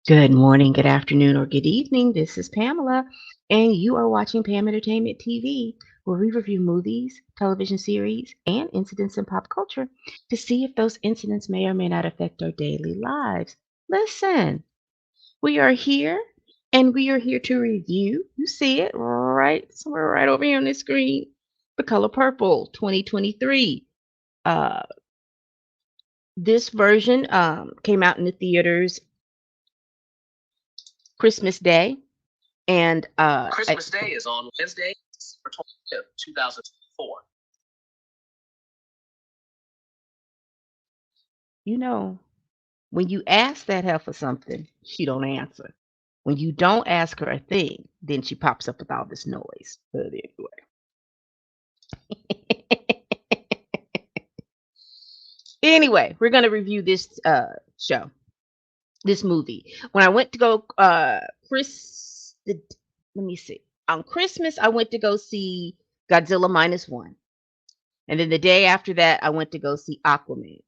Good morning, good afternoon, or good evening. This is Pamela, and you are watching Pam Entertainment TV, where we review movies, television series, and incidents in pop culture to see if those incidents may or may not affect our daily lives. Listen, we are here, and we are here to review. You see it right somewhere right over here on the screen. The Color Purple 2023. Uh, this version came out in the theaters Christmas Day. And Christmas Day is on Wednesday, December 25th, 2024. you know, when you ask that heifer something, she don't answer. When you don't ask her a thing, then she pops up with all this noise. But anyway, we're gonna review this show, this movie. When I went to go, let me see. On Christmas, I went to go see Godzilla minus one, and then the day after that, I went to go see Aquaman.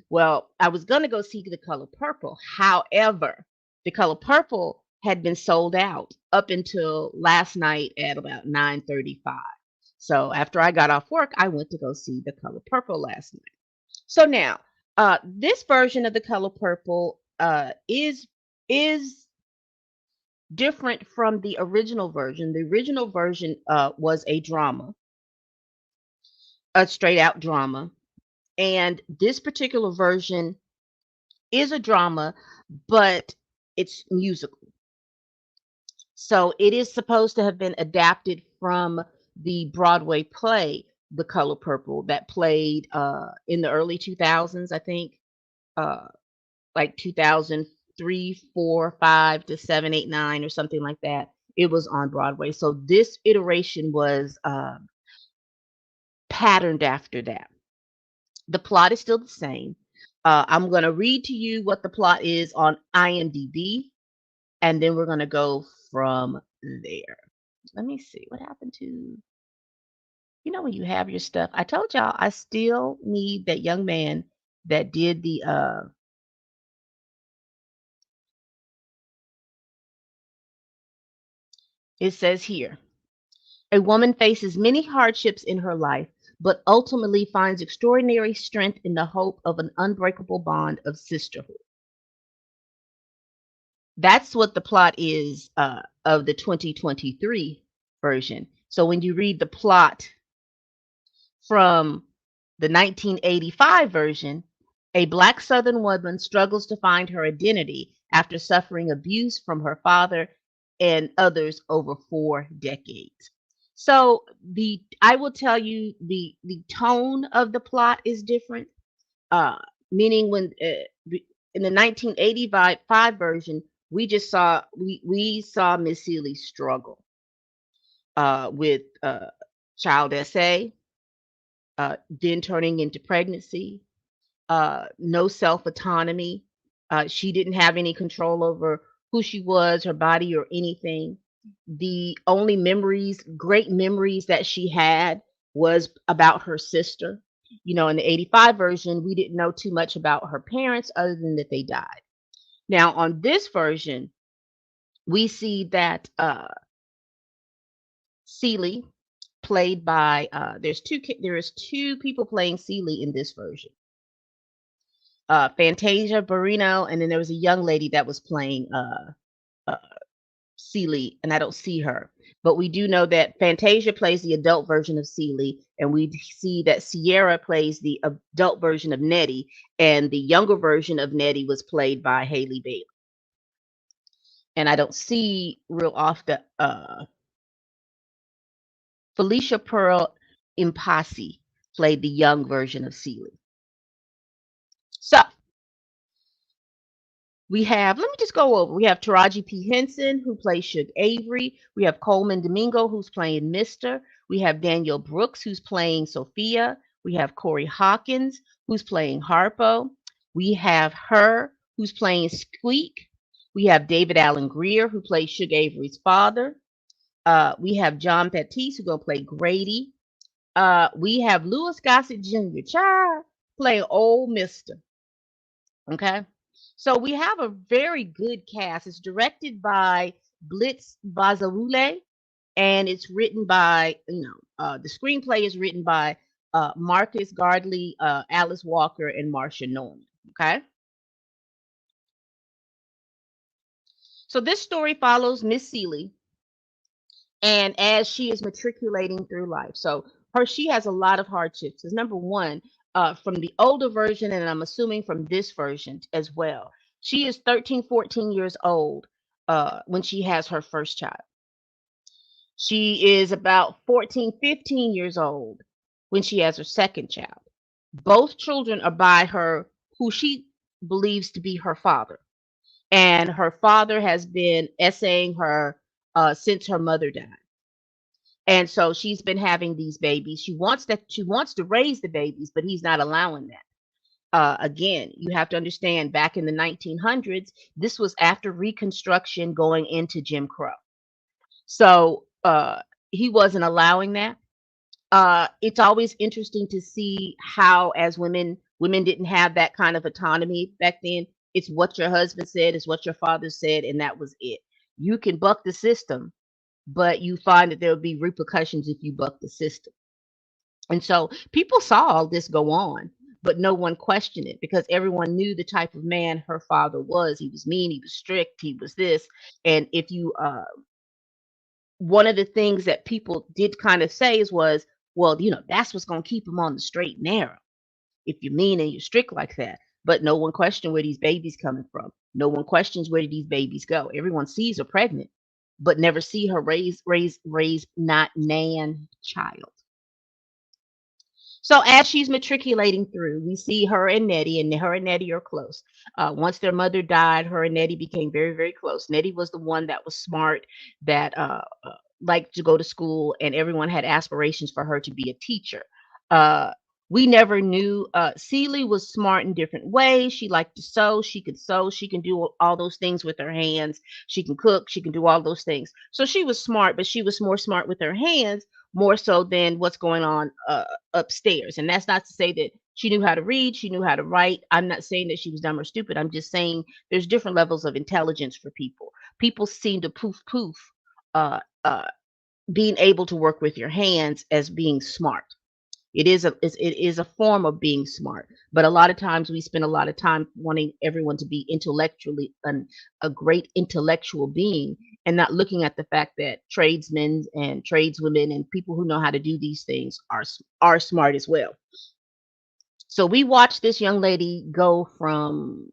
Well, I was gonna go see The Color Purple. However, The Color Purple had been sold out up until last night at about 9:35. So after I got off work, I went to go see The Color Purple last night. So now, this version of The Color Purple is different from the original version. The original version was a drama, a straight out drama, and this particular version is a drama, but it's musical. So it is supposed to have been adapted from the Broadway play, The Color Purple, that played in the early 2000s, I think, uh, like 2003, 4, 5 to 7, 8, 9, or something like that. It was on Broadway. So this iteration was patterned after that. The plot is still the same. I'm going to read to you what the plot is on IMDb, and then we're going to go from there. Let me see what happened to, when you have your stuff. I told y'all I still need that young man that did the it says here, a woman faces many hardships in her life, but ultimately finds extraordinary strength in the hope of an unbreakable bond of sisterhood. That's what the plot is of the 2023 version. So when you read the plot from the 1985 version, a black Southern woman struggles to find her identity after suffering abuse from her father and others over 4 decades. So the I will tell you the tone of the plot is different. Uh, Meaning when in the 1985 version, we saw Miss Seeley struggle with child SA, then turning into pregnancy, no self autonomy. She didn't have any control over who she was, her body, or anything. The only memories, great memories that she had was about her sister. In the 85 version, we didn't know too much about her parents other than that they died. Now, on this version, we see that Celie, played by there is two people playing Celie in this version. Fantasia Barrino, and then there was a young lady that was playing uh, Celie, and I don't see her. But we do know that Fantasia plays the adult version of Celie, and we see that Sierra plays the adult version of Nettie, and the younger version of Nettie was played by Haley Bailey. And I don't see real often Felicia Pearl Impasi played the young version of Celie. So let me just go over. We have Taraji P. Henson, who plays Suge Avery. We have Coleman Domingo, who's playing Mister. We have Daniel Brooks, who's playing Sophia. We have Corey Hawkins, who's playing Harpo. We have her, who's playing Squeak. We have David Allen Greer, who plays Suge Avery's father. We have John Baptiste, who's going to play Grady. We have Louis Gossett Jr., child, playing old Mister. Okay. So we have a very good cast. It's directed by Blitz Bazawule, and it's written by, the screenplay is written by Marcus Gardley, Alice Walker, and Marsha Norman. Okay. So this story follows Miss Seeley, and as she is matriculating through life. So she has a lot of hardships. Because number one, from the older version, and I'm assuming from this version as well, she is 13, 14 years old when she has her first child. She is about 14, 15 years old when she has her second child. Both children are by her, who she believes to be her father. And her father has been essaying her since her mother died. And so she's been having these babies. She wants to raise the babies, but he's not allowing that. Again, you have to understand, back in the 1900s, this was after Reconstruction going into Jim Crow. So he wasn't allowing that. It's always interesting to see how, as women didn't have that kind of autonomy back then. It's what your husband said, it's what your father said, and that was it. You can buck the system, but you find that there will be repercussions if you buck the system. And so people saw all this go on, but no one questioned it because everyone knew the type of man her father was. He was mean, he was strict, he was this. And if you one of the things that people did kind of say was, well, that's what's going to keep him on the straight and narrow, if you're mean and you're strict like that. But no one questioned where these babies coming from. No one questions where did these babies go. Everyone sees her pregnant, but never see her raise not nan child. So as she's matriculating through, we see her and Nettie, and her and Nettie are close. Once their mother died, her and Nettie became very, very close. Nettie was the one that was smart, that liked to go to school, and everyone had aspirations for her to be a teacher. Uh, we never knew. Celie was smart in different ways. She liked to sew. She could sew. She can do all those things with her hands. She can cook. She can do all those things. So she was smart, but she was more smart with her hands, more so than what's going on upstairs. And that's not to say that she knew how to read, she knew how to write. I'm not saying that she was dumb or stupid. I'm just saying there's different levels of intelligence for people. People seem to poof uh, uh, being able to work with your hands as being smart. It is a form of being smart, but a lot of times we spend a lot of time wanting everyone to be intellectually a great intellectual being, and not looking at the fact that tradesmen and tradeswomen and people who know how to do these things are smart as well. So we watched this young lady go from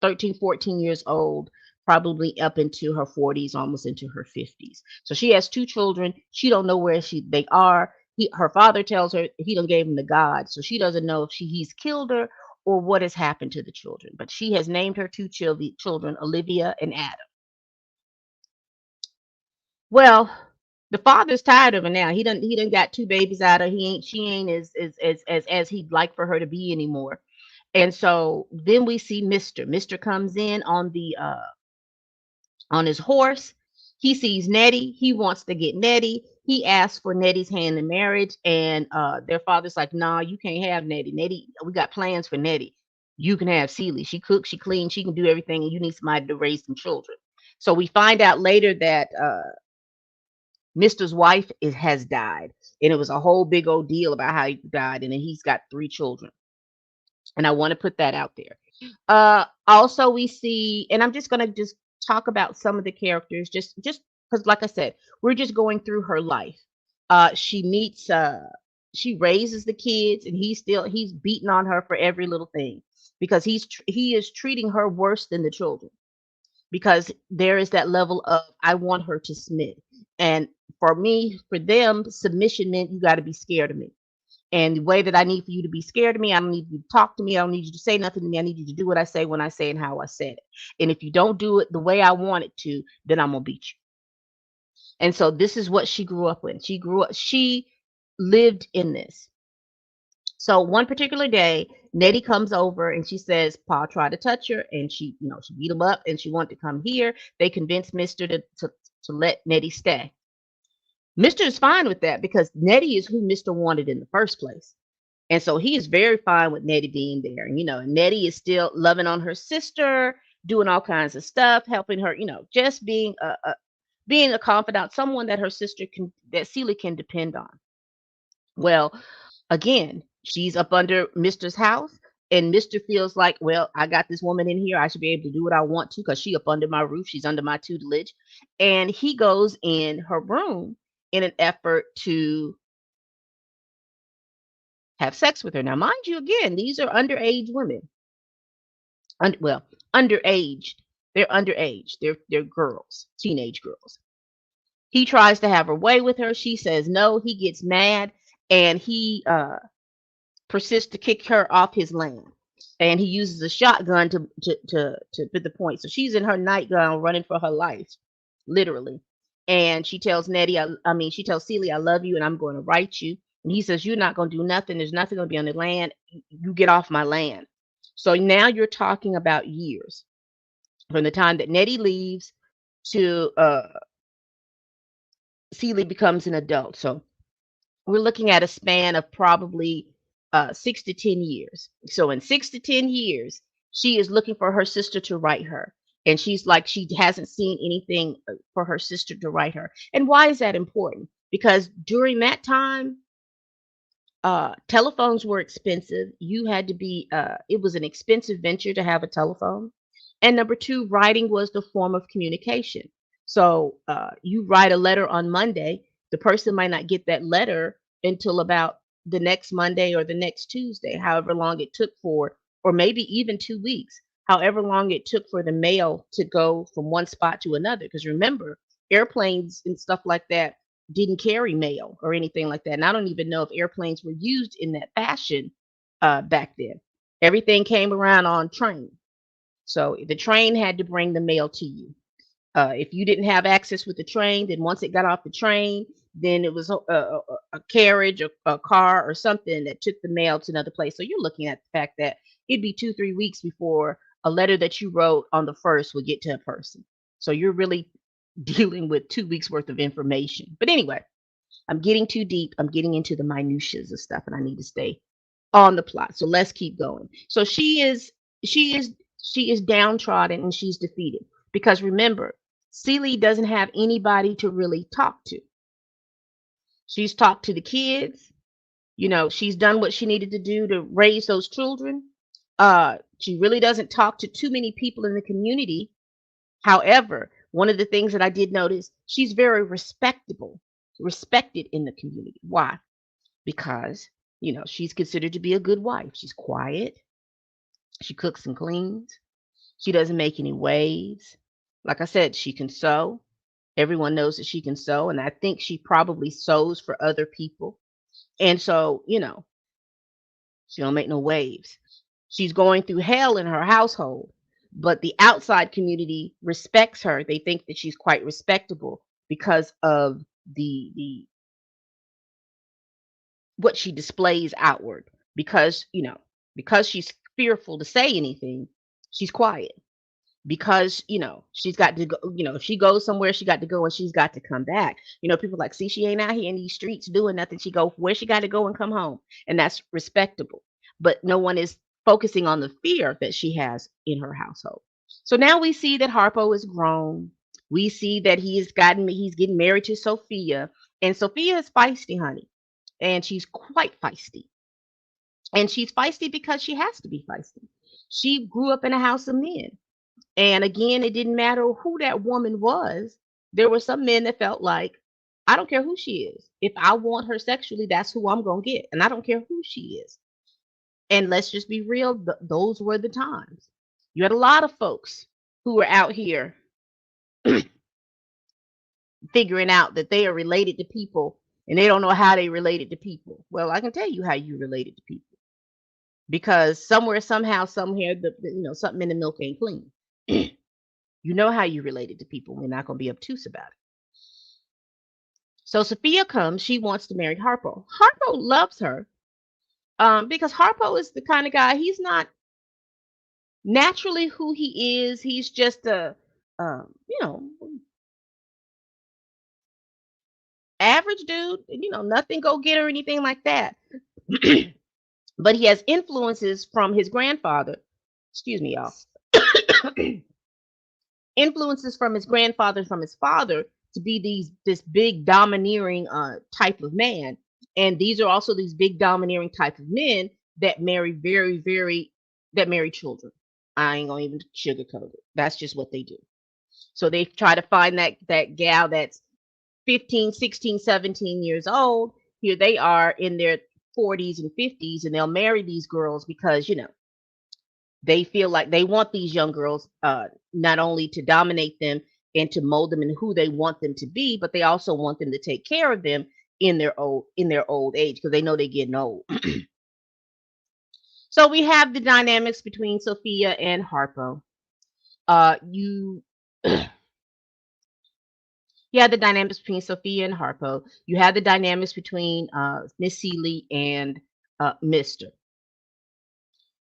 13, 14 years old, probably up into her 40s, almost into her 50s. So she has two children. She don't know where they are. Her father tells her he don't gave them to God, so she doesn't know if he's killed her or what has happened to the children. But she has named her two children Olivia and Adam. Well, the father's tired of her now. He done got two babies out of her. She ain't as he'd like for her to be anymore. And so then we see Mister. Mister comes in on his horse. He sees Nettie. He wants to get Nettie. He asks for Nettie's hand in marriage, and their father's like, "Nah, you can't have Nettie. Nettie, we got plans for Nettie. You can have Celie. She cooks, she cleans, she can do everything, and you need somebody to raise some children." So we find out later that Mister's wife has died, and it was a whole big old deal about how he died, and then he's got three children. And I want to put that out there. Also, we see, and I'm just gonna just talk about some of the characters, just because, like I said, we're just going through her life. She meets, she raises the kids, and he's beating on her for every little thing because he is treating her worse than the children, because there is that level of I want her to submit. And for them, submission meant you got to be scared of me. And the way that I need for you to be scared of me, I don't need you to talk to me. I don't need you to say nothing to me. I need you to do what I say when I say and how I said it. And if you don't do it the way I want it to, then I'm gonna beat you. And so this is what she grew up with. She lived in this. So one particular day, Nettie comes over and she says, "Pa tried to touch her," and she beat him up, and she wanted to come here. They convinced Mister to let Nettie stay. Mister is fine with that because Nettie is who Mister wanted in the first place. And so he is very fine with Nettie being there. And Nettie is still loving on her sister. doing all kinds of stuff, helping her, just being a confidant, someone that her sister can that Celie can depend on. Well, again, she's up under Mr.'s house, and Mr. feels like, well, I got this woman in here. I should be able to do what I want to because she up under my roof. She's under my tutelage. And he goes in her room in an effort to have sex with her. Now, mind you, again, these are underage women. Well, underage. They're underage. They're girls, teenage girls. He tries to have her way with her. She says no. He gets mad and he persists to kick her off his land. And he uses a shotgun to put the point. So she's in her nightgown running for her life, literally. And she tells Nettie, she tells Celie, I love you and I'm going to write you. And he says, you're not going to do nothing. There's nothing going to be on the land. You get off my land. So now you're talking about years from the time that Nettie leaves to Celie becomes an adult. So we're looking at a span of probably 6 to 10 years. So in 6 to 10 years, she is looking for her sister to write her. And she's like, she hasn't seen anything for her sister to write her. And why is that important? Because during that time, telephones were expensive. You had to be, it was an expensive venture to have a telephone. And number two, writing was the form of communication. So you write a letter on Monday, the person might not get that letter until about the next Monday or the next Tuesday, however long it took for, or maybe even 2 weeks, however long it took for the mail to go from one spot to another. Because remember, airplanes and stuff like that didn't carry mail or anything like that. And I don't even know if airplanes were used in that fashion back then. Everything came around on train. So the train had to bring the mail to you. If you didn't have access with the train, then once it got off the train, then it was a carriage or a car or something that took the mail to another place. So you're looking at the fact that it'd be 2, 3 weeks before a letter that you wrote on the first would get to a person. So you're really dealing with 2 weeks worth of information. But anyway, I'm getting too deep. I'm getting into the minutiae of stuff, and I need to stay on the plot. So let's keep going. So she is downtrodden and she's defeated because remember, Celie doesn't have anybody to really talk to. She's talked to the kids. She's done what she needed to do to raise those children. She really doesn't talk to too many people in the community. However, one of the things that I did notice, she's very respected in the community. Why? Because, she's considered to be a good wife. She's quiet. She cooks and cleans. She doesn't make any waves. Like I said, she can sew. Everyone knows that she can sew. And I think she probably sews for other people. And so, she don't make no waves. She's going through hell in her household, but the outside community respects her. They think that she's quite respectable because of the what she displays outward. Because she's fearful to say anything, she's quiet. Because she's got to go, if she goes somewhere, she got to go and she's got to come back. People like, see, she ain't out here in these streets doing nothing. She go where she got to go and come home, and that's respectable. But no one is focusing on the fear that she has in her household. So now we see that Harpo is grown. We see that he's getting married to Sophia, and Sophia is feisty, honey, and she's quite feisty. And she's feisty because she has to be feisty. She grew up in a house of men. And again, it didn't matter who that woman was. There were some men that felt like, I don't care who she is. If I want her sexually, that's who I'm going to get. And I don't care who she is. And let's just be real. Those were the times. You had a lot of folks who were out here figuring out that they are related to people and they don't know how they related to people. Well, I can tell you how you related to people. Because somewhere, somehow, somewhere, something in the milk ain't clean. You know how you related to people. We're not going to be obtuse about it. So Sophia comes. She wants to marry Harpo. Harpo loves her because Harpo is the kind of guy, he's not naturally who he is. He's just a, average dude, nothing go get or anything like that. But he has influences from his grandfather. Excuse me, y'all. influences from his grandfather, from his father, to be this big domineering type of man. And these are also these big domineering type of men that marry that marry children. I ain't gonna even sugarcoat it. That's just what they do. So they try to find that gal that's 15, 16, 17 years old. Here they are in their 40s and 50s, and they'll marry these girls because, they feel like they want these young girls not only to dominate them and to mold them in who they want them to be, but they also want them to take care of them in their old age because they know they're getting old. So we have the dynamics between Sophia and Harpo. You you have the dynamics between Sophia and Harpo. You have the dynamics between Miss Seeley and Mister.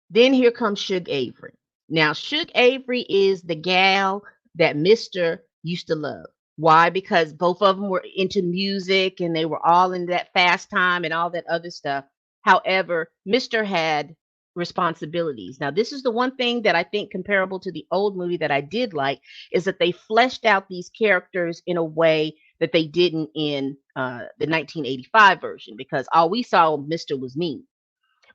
Then here comes Suge Avery. Now, Suge Avery is the gal that Mister used to love. Why? Because both of them were into music and they were all in that fast time and all that other stuff. However, Mister had responsibilities. Now, this is the one thing that I think comparable to the old movie that I did like is that they fleshed out these characters in a way that they didn't in the 1985 version because all we saw Mister was mean.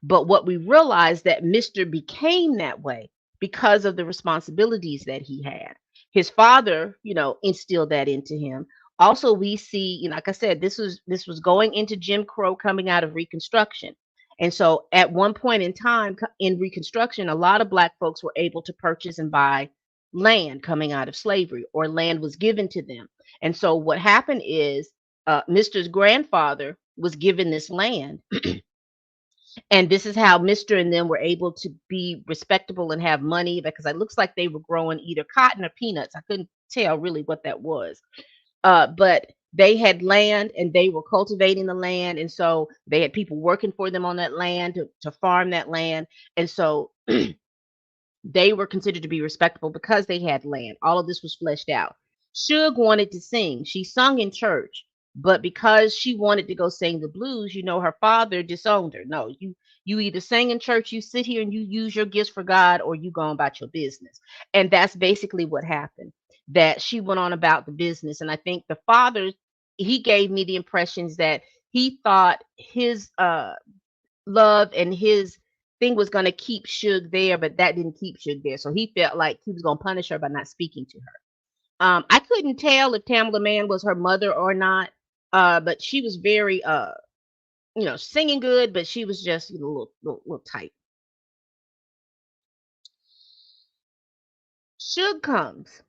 But what we realized that Mister became that way because of the responsibilities that he had. His father, instilled that into him. Also, we see, like I said, this was going into Jim Crow coming out of Reconstruction. And so at one point in time in Reconstruction, a lot of black folks were able to purchase and buy land coming out of slavery, or land was given to them. And so what happened is Mister's grandfather was given this land. And this is how Mister and them were able to be respectable and have money because it looks like they were growing either cotton or peanuts. I couldn't tell really what that was. But they had land and they were cultivating the land. And so they had people working for them on that land to farm that land. And so they were considered to be respectable because they had land. All of this was fleshed out. Suge wanted to sing. She sung in church, but because she wanted to go sing the blues, her father disowned her. No, you either sing in church, you sit here and you use your gifts for God, or you go about your business. And that's basically what happened. That she went on about the business, and I think the father, he gave me the impressions that he thought his love and his thing was going to keep Suge there, but that didn't keep Suge there. So he felt like he was going to punish her by not speaking to her. I couldn't tell if Tamala Mann was her mother or not, but she was very, singing good, but she was just a little tight. Suge comes,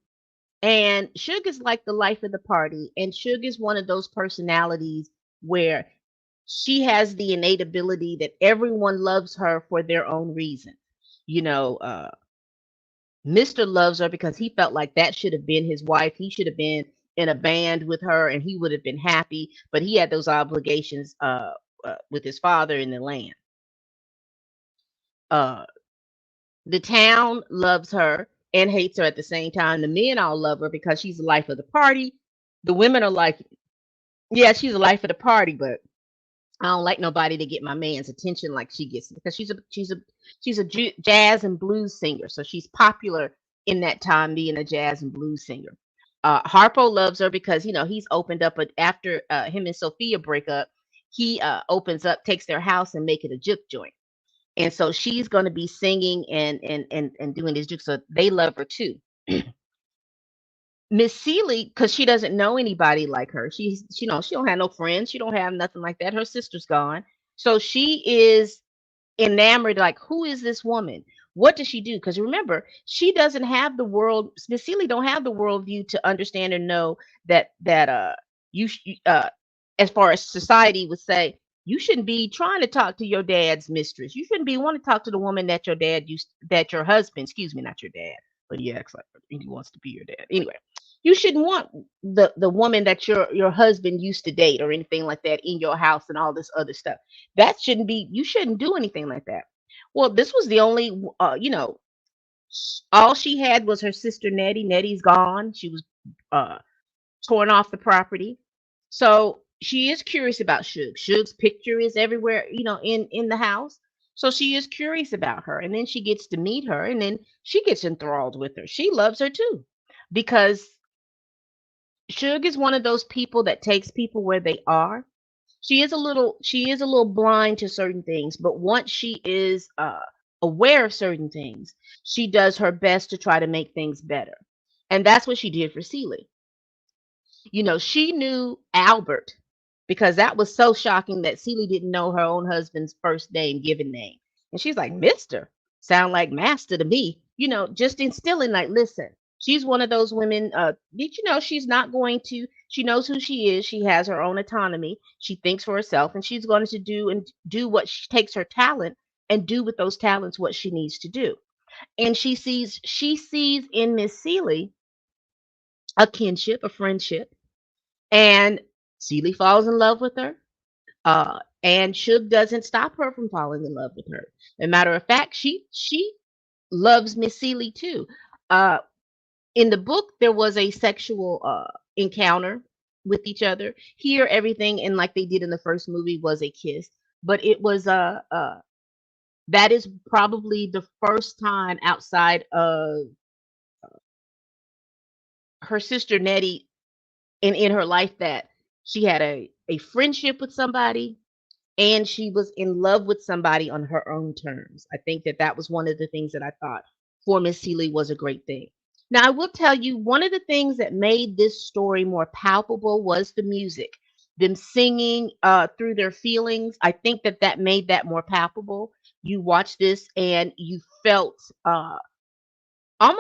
and Suge is like the life of the party, and Suge is one of those personalities where she has the innate ability that everyone loves her for their own reason. You know, Mister loves her because he felt like that should have been his wife. He should have been in a band with her, and he would have been happy. But he had those obligations with his father in the land. Uh, the town loves her and hates her at the same time. The men all love her because she's the life of the party. The women are like, yeah, she's the life of the party, but I don't like nobody to get my man's attention like she gets because she's a jazz and blues singer, so she's popular in that time being a jazz and blues singer. Harpo loves her because he's opened up, but after him and Sophia break up, he opens up, takes their house and make it a juke joint, and so she's going to be singing and doing this juke, so they love her too. Miss Seeley, because she doesn't know anybody like her. She don't have no friends. She don't have nothing like that. Her sister's gone. So she is enamored, like, who is this woman? What does she do? Because remember, she doesn't have the world. Miss Seeley don't have the worldview to understand and know that you as far as society would say, you shouldn't be trying to talk to your dad's mistress. You shouldn't be wanting to talk to the woman that your husband, excuse me, not your dad, but he acts like he wants to be your dad. Anyway, you shouldn't want the woman that your husband used to date or anything like that in your house and all this other stuff. That shouldn't be. You shouldn't do anything like that. Well, this was the only, all she had was her sister Nettie. Nettie's gone. She was uh, torn off the property. So she is curious about Suge. Suge's picture is everywhere, in the house. So she is curious about her. And then she gets to meet her and then she gets enthralled with her. She loves her too. because Suge is one of those people that takes people where they are. She is a little blind to certain things, but once she is aware of certain things, she does her best to try to make things better. And that's what she did for Celie. She knew Albert because that was so shocking that Celie didn't know her own husband's first name, given name. And she's like, Mister, sound like master to me. Just instilling, like, listen, she's one of those women. Did you know she's not going to, she knows who she is. She has her own autonomy. She thinks for herself, and she's going to do what she takes her talent and do with those talents what she needs to do. And she sees in Miss Celie a kinship, a friendship, and Celie falls in love with her. And Suge doesn't stop her from falling in love with her. As a matter of fact, she loves Miss Celie too. Uh, in the book, there was a sexual encounter with each other. Here, everything, and like they did in the first movie, was a kiss. But it was that is probably the first time outside of her sister Nettie in her life that she had a friendship with somebody, and she was in love with somebody on her own terms. I think that that was one of the things that I thought for Miss Seeley was a great thing. Now, I will tell you, one of the things that made this story more palpable was the music. Them singing through their feelings. I think that that made that more palpable. You watch this and uh,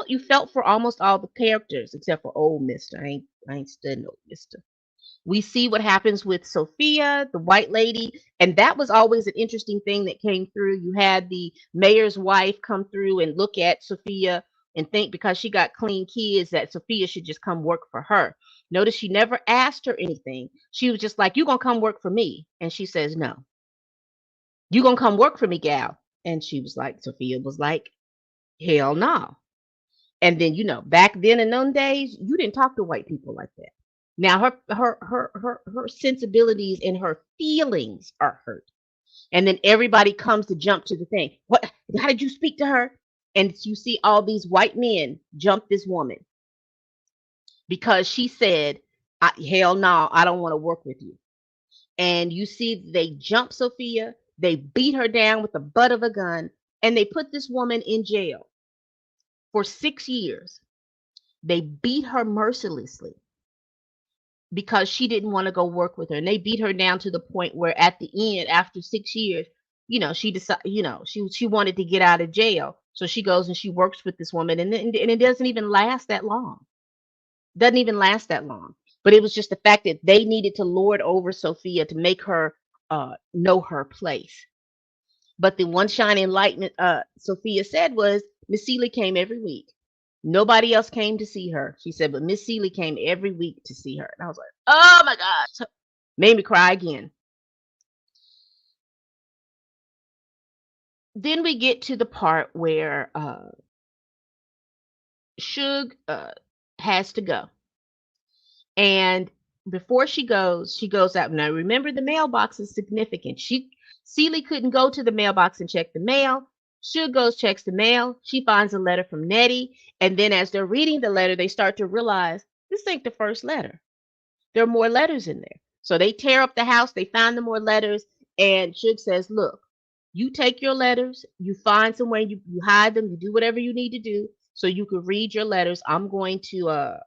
you felt for almost all the characters except for old Mister. I ain't studying old Mister. We see what happens with Sophia, the white lady, and that was always an interesting thing that came through. You had the mayor's wife come through and look at Sophia and think because she got clean kids that Sophia should just come work for her. Notice she never asked her anything. She was just like, "You gonna come work for me?" And she says, "No." "You gonna come work for me, gal?" And she was like, Sophia was like, "Hell no." And then back then in those days, you didn't talk to white people like that. Now her sensibilities and her feelings are hurt. And then everybody comes to jump to the thing. What? How did you speak to her? And you see all these white men jump this woman because she said, hell no, I don't want to work with you. And you see they jump Sophia, they beat her down with the butt of a gun, and they put this woman in jail for 6 years. They beat her mercilessly because she didn't want to go work with her. And they beat her down to the point where at the end, after 6 years, she decided, she wanted to get out of jail. So she goes and she works with this woman, and it doesn't even last that long. Doesn't even last that long. But it was just the fact that they needed to lord over Sophia to make her know her place. But the one shining light Sophia said was Miss Seeley came every week. Nobody else came to see her. She said, but Miss Seeley came every week to see her. And I was like, oh my gosh. Made me cry again. Then we get to the part where Suge has to go. And before she goes out. Now remember, the mailbox is significant. Seeley couldn't go to the mailbox and check the mail. Suge goes, checks the mail. She finds a letter from Nettie. And then as they're reading the letter, they start to realize this ain't the first letter. There are more letters in there. So they tear up the house, they find the more letters, and Suge says, look, you take your letters, you find somewhere, you hide them, you do whatever you need to do so you can read your letters. I'm going to uh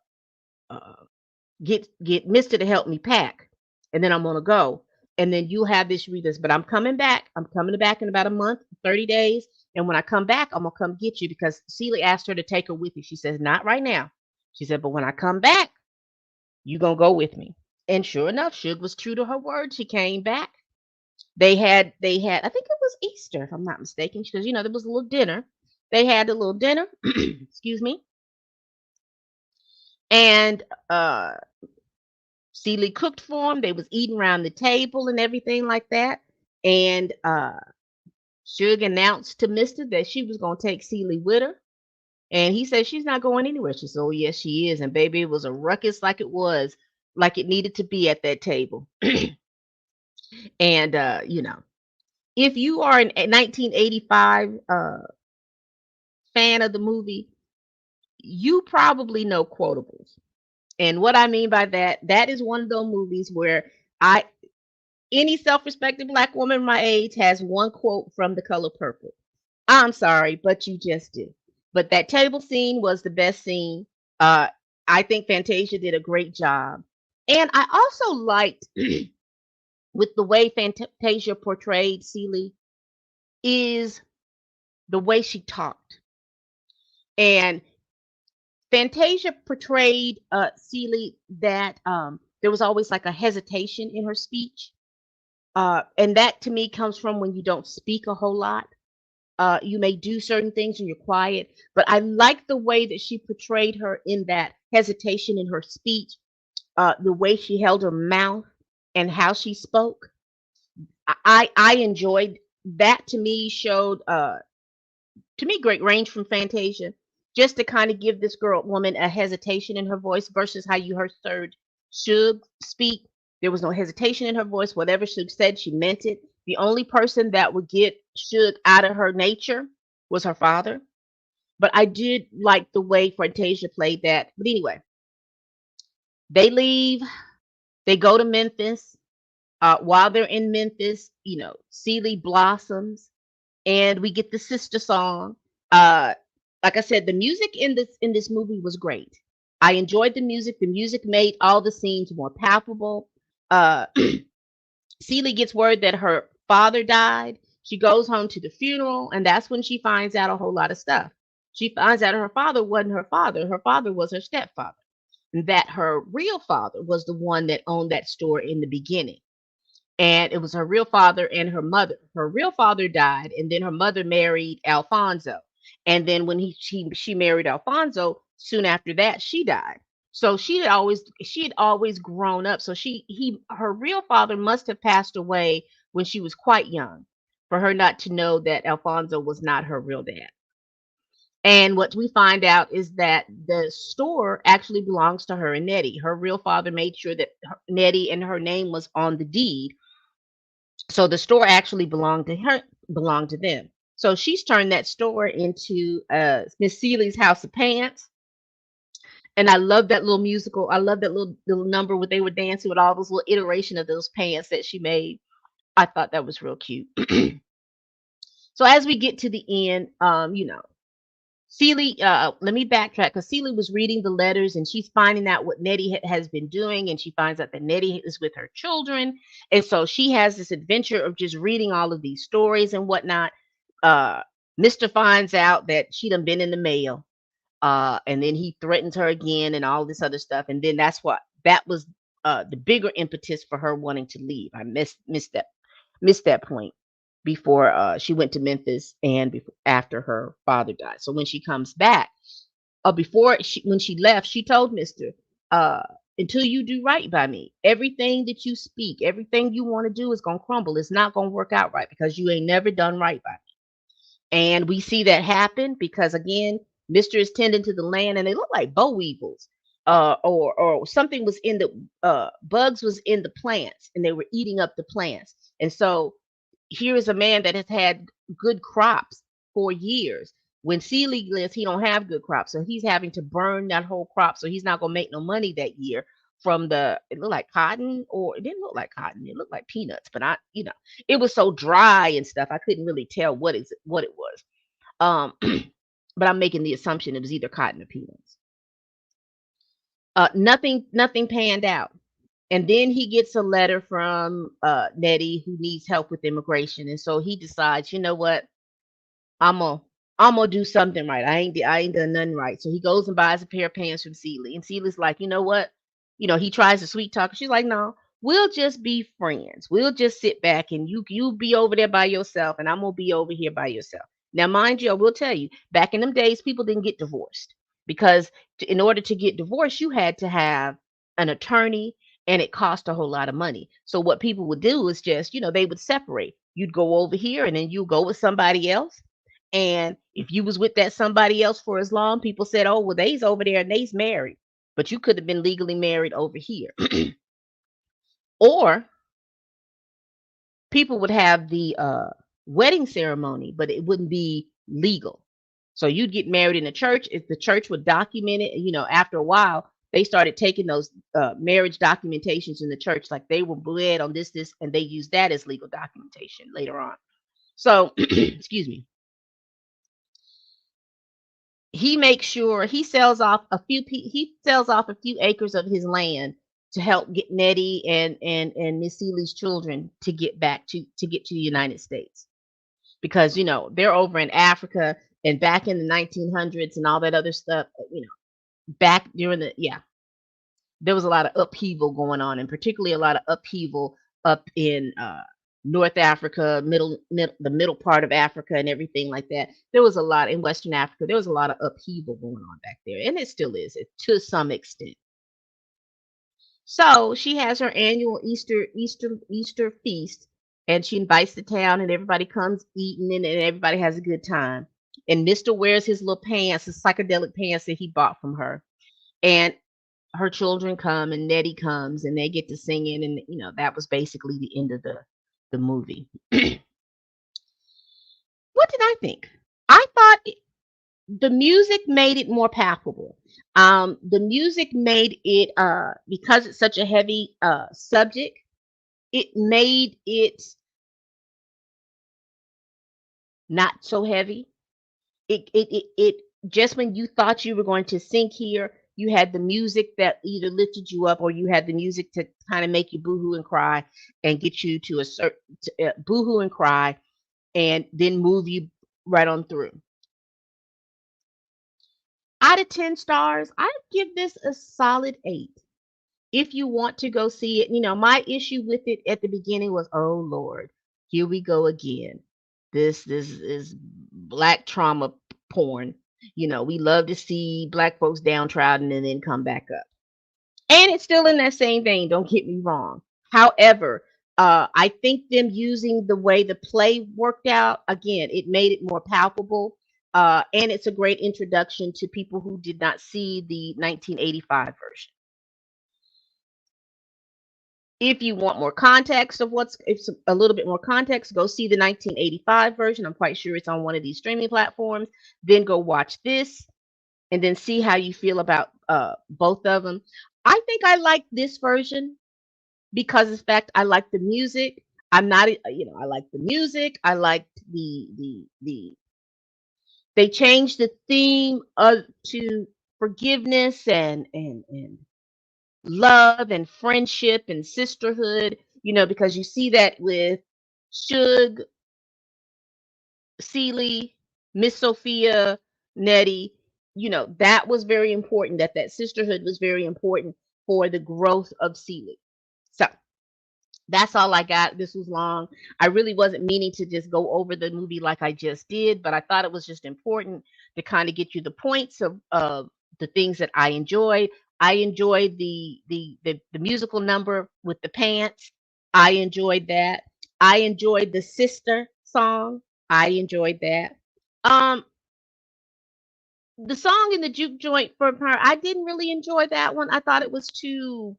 get Mister to help me pack, and then I'm gonna go. And then you have this read this, but I'm coming back. I'm coming back in about a month, 30 days. And when I come back, I'm gonna come get you because Celie asked her to take her with you. She says, not right now. She said, but when I come back, you gonna go with me. And sure enough, Suge was true to her word. She came back. They had I think it was Easter, if I'm not mistaken, because there was a little dinner. They had a little dinner, excuse me, and Celie cooked for them. They was eating around the table and everything like that. And Suge announced to Mister that she was gonna take Celie with her. And he said she's not going anywhere. She said, oh yes, she is. And baby, it was a ruckus like it needed to be at that table. And if you are an 1985 fan of the movie, you probably know quotables. And what I mean by that, that is one of those movies where I any self-respecting black woman my age has one quote from The Color Purple. I'm sorry, but you just do. But that table scene was the best scene. Uh, I think Fantasia did a great job. And I also liked with the way Fantasia portrayed Celie is the way she talked. And Fantasia portrayed Celie that there was always like a hesitation in her speech. And that to me comes from when you don't speak a whole lot. You may do certain things and you're quiet, but I like the way that she portrayed her in that hesitation in her speech, the way she held her mouth and how she spoke. I enjoyed that. To me, showed to me great range from Fantasia, just to kind of give this girl woman a hesitation in her voice versus how you heard Suge speak. There was no hesitation in her voice. Whatever Suge said, she meant it. The only person that would get Suge out of her nature was her father. But I did like the way Fantasia played that. But anyway, they leave. They go to Memphis. While they're in Memphis, Celie blossoms, and we get the sister song. Uh, like I said, the music in this movie was great. I enjoyed the music. The music made all the scenes more palpable. Uh, Celie gets word that her father died. She goes home to the funeral, and that's when she finds out a whole lot of stuff. She finds out her father wasn't her father. Her father was her stepfather. And that her real father was the one that owned that store in the beginning. And it was her real father and her mother. Her real father died, and then her mother married Alfonso. And then when she married Alfonso, soon after that she died. So she had always grown up. So her real father must have passed away when she was quite young, for her not to know that Alfonso was not her real dad. And what we find out is that the store actually belongs to her and Nettie. Her real father made sure that Nettie and her name was on the deed, so the store actually belonged to them. So she's turned that store into Miss Celie's House of Pants. And I love that little musical. I love that little number where they were dancing with all those little iteration of those pants that she made. I thought that was real cute. So as we get to the end, Celie, let me backtrack because Celie was reading the letters and she's finding out what Nettie has been doing, and she finds out that Nettie is with her children, and so she has this adventure of just reading all of these stories and whatnot. Uh, Mister finds out that she done been in the mail, and then he threatens her again and all this other stuff, and then that was the bigger impetus for her wanting to leave. I missed that point before she went to Memphis and after her father died. So when she comes back, when she left, she told Mister, uh, "Until you do right by me, everything that you speak, everything you want to do is gonna crumble. It's not gonna work out right because you ain't never done right by me." And we see that happen because again, Mister is tending to the land, and they look like boll weevils. Or something was in the bugs was in the plants, and they were eating up the plants. And so here is a man that has had good crops for years. When Celie lives, he don't have good crops, so he's having to burn that whole crop. So he's not gonna make no money that year from it looked like cotton, or it didn't look like cotton. It looked like peanuts, but it was so dry and stuff. I couldn't really tell what it was. Um, but I'm making the assumption it was either cotton or peanuts. Nothing panned out. And then he gets a letter from Nettie who needs help with immigration, and so he decides, you know what, I'm gonna I'm gonna do something right. I ain't done nothing right. So he goes and buys a pair of pants from Celie, and Celie's like, you know what, he tries to sweet talk. She's like, no, we'll just be friends. We'll just sit back and you be over there by yourself, and I'm gonna be over here by yourself. Now, mind you, I will tell you, back in them days, people didn't get divorced because in order to get divorced, you had to have an attorney and it cost a whole lot of money. So what people would do is just, they would separate. You'd go over here and then you go with somebody else. And if you was with that somebody else for as long, people said, "Oh, well, they's over there and they's married." But you could have been legally married over here. Or people would have the wedding ceremony, but it wouldn't be legal. So you'd get married in a church. If the church would document it, after a while, they started taking those marriage documentations in the church, like they were bled on this, and they used that as legal documentation later on. So, excuse me. He makes sure he sells off a few acres of his land to help get Nettie and Miss Seeley's children to get back to get to the United States, because they're over in Africa, and back in the 1900s and all that other stuff. Back during there was a lot of upheaval going on, and particularly a lot of upheaval up in North Africa, the middle part of Africa, and everything like that. There was a lot in Western Africa. There was a lot of upheaval going on back there, and it still is to some extent. So she has her annual Easter feast, and she invites the town, and everybody comes eating, and everybody has a good time. And Mister wears his little pants, his psychedelic pants that he bought from her, and her children come, and Nettie comes, and they get to singing, and that was basically the end of the movie. What did I think? I thought the music made it more palpable. The music made it, because it's such a heavy subject, it made it not so heavy. It just when you thought you were going to sink here, you had the music that either lifted you up, or you had the music to kind of make you boohoo and cry, and get you to a certain boohoo and cry, and then move you right on through. Out of 10 stars, I'd give this a solid 8. If you want to go see it, my issue with it at the beginning was, oh Lord, here we go again. This is black trauma porn. We love to see black folks downtrodden and then come back up. And it's still in that same vein, don't get me wrong. However, I think them using the way the play worked out, again, it made it more palpable. And it's a great introduction to people who did not see the 1985 version. If you want more context of it's a little bit more context, go see the 1985 version. I'm quite sure it's on one of these streaming platforms. Then go watch this, and then see how you feel about both of them. I think I like this version because, in fact, I like the music. I'm not, I like the music. I liked the they changed the theme to forgiveness and love and friendship and sisterhood, because you see that with Suge, Seeley, Miss Sophia, Nettie. That was very important, that sisterhood was very important for the growth of Seeley. So that's all I got. This was long. I really wasn't meaning to just go over the movie like I just did, but I thought it was just important to kind of get you the points of the things that I enjoyed. I enjoyed the musical number with the pants. I enjoyed that. I enjoyed the sister song. I enjoyed that. Um, the song in the juke joint from her, I didn't really enjoy that one. I thought it was too.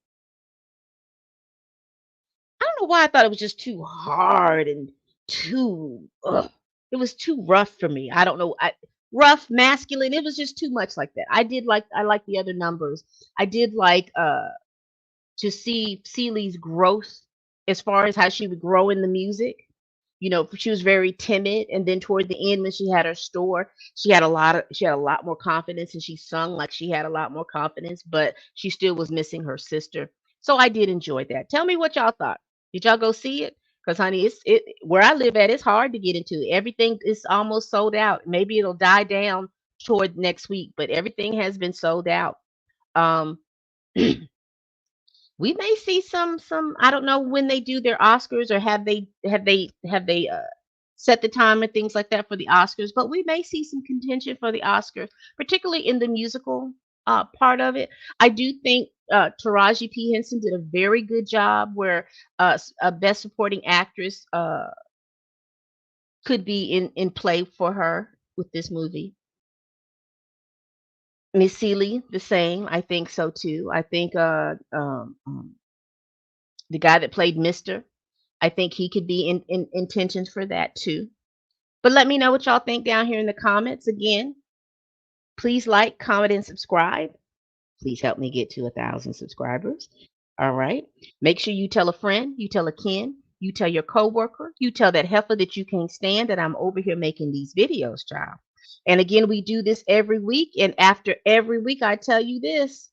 I don't know why I thought it was just too hard and too. Ugh, it was too rough for me. I don't know. Rough, masculine. It was just too much like that. I like the other numbers. I did like to see Seeley's growth as far as how she would grow in the music. She was very timid, and then toward the end, when she had her store, she had a lot more confidence, and she sung like she had a lot more confidence, but she still was missing her sister. So I did enjoy that. Tell me what y'all thought. Did y'all go see it? Because honey, it where I live at, it's hard to get into. Everything is almost sold out. Maybe it'll die down toward next week, but everything has been sold out. Um, we may see some. I don't know when they do their Oscars, or have they set the time and things like that for the Oscars, but we may see some contention for the Oscars, particularly in the musical part of it. I do think Taraji P Henson did a very good job, where a best supporting actress could be in play for her with this movie. Miss Seeley, the same. I think so too. I think the guy that played Mister, I think he could be in intentions for that too. But let me know what y'all think down here in the comments again. Please like, comment, and subscribe. Please help me get to 1,000 subscribers. All right. Make sure you tell a friend, you tell a kin, you tell your coworker, you tell that heifer that you can't stand that I'm over here making these videos, child. And again, we do this every week. And after every week, I tell you this: